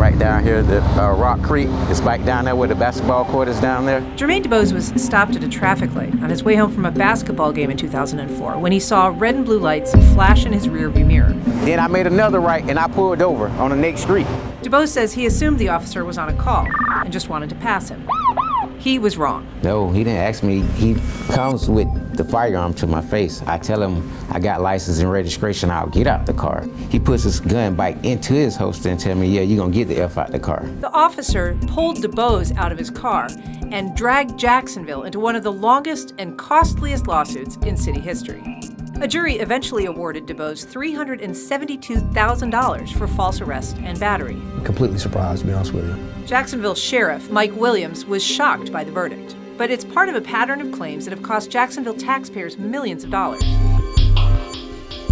right down here, the Rock Creek. It's back down there where the basketball court is down there. Jermaine Tubos was stopped at a traffic light on his way home from a basketball game in 2004 when he saw red and blue lights flash in his rearview mirror. Then I made another right and I pulled over on the next street. Tubos says he assumed the officer was on a call and just wanted to pass him. He was wrong. No, he didn't ask me. He comes with the firearm to my face. I tell him I got license and registration, I'll get out the car. He puts his gun back into his holster and tell me, yeah, you're gonna get the F out the car. The officer pulled Tubos out of his car and dragged Jacksonville into one of the longest and costliest lawsuits in city history. A jury eventually awarded Tubos $372,000 for false arrest and battery. Completely surprised, to be honest with you. Jacksonville Sheriff Mike Williams was shocked by the verdict, but it's part of a pattern of claims that have cost Jacksonville taxpayers millions of dollars.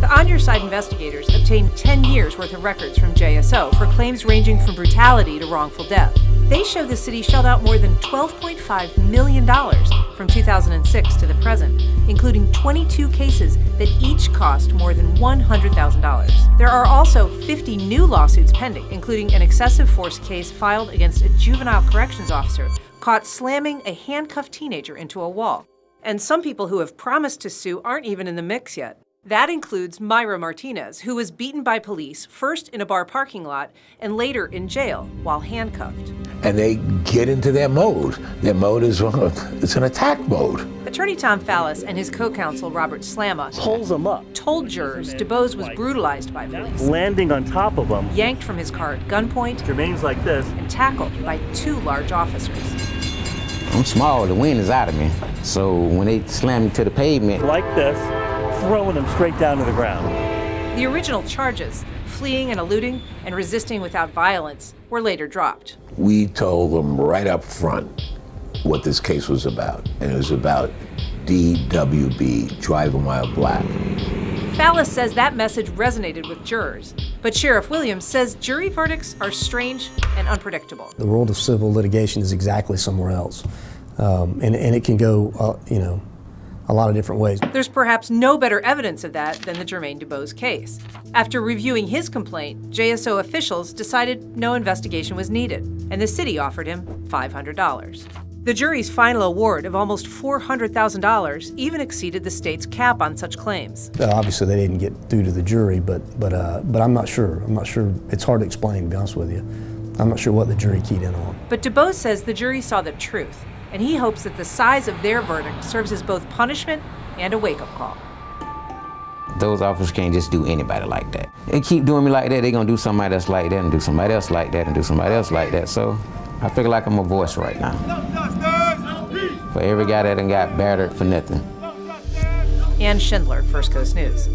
The On Your Side investigators obtained 10 years worth of records from JSO for claims ranging from brutality to wrongful death. They show the city shelled out more than $12.5 million from 2006 to the present, including 22 cases that each cost more than $100,000. There are also 50 new lawsuits pending, including an excessive force case filed against a juvenile corrections officer caught slamming a handcuffed teenager into a wall. And some people who have promised to sue aren't even in the mix yet. That includes Myra Martinez, who was beaten by police, first in a bar parking lot and later in jail while handcuffed. And they get into their mode. Their mode is it's an attack mode. Attorney Tom Fallis and his co-counsel Robert Slamma pulls them up, told jurors Tubos was brutalized by police, landing on top of them, yanked from his car at gunpoint, Jermaine's like this, and tackled by two large officers. I'm small, the wind is out of me. So when they slam me to the pavement, like this, throwing them straight down to the ground. The original charges, fleeing and eluding and resisting without violence, were later dropped. We told them right up front what this case was about, and it was about DWB, driving while black. Fallis says that message resonated with jurors, but Sheriff Williams says jury verdicts are strange and unpredictable. The world of civil litigation is exactly somewhere else, and it can go, a lot of different ways. There's perhaps no better evidence of that than the Jermaine Tubos case. After reviewing his complaint, JSO officials decided no investigation was needed, and the city offered him $500. The jury's final award of almost $400,000 even exceeded the state's cap on such claims. Obviously, they didn't get through to the jury, but I'm not sure. I'm not sure. It's hard to explain, to be honest with you. I'm not sure what the jury keyed in on. But Tubos says the jury saw the truth, and he hopes that the size of their verdict serves as both punishment and a wake-up call. those officers can't just do anybody like that. They keep doing me like that, they're gonna do somebody else like that and do somebody else like that and do somebody else like that. So I feel like I'm a voice right now for every guy that done got battered for nothing. Ann Schindler, First Coast News.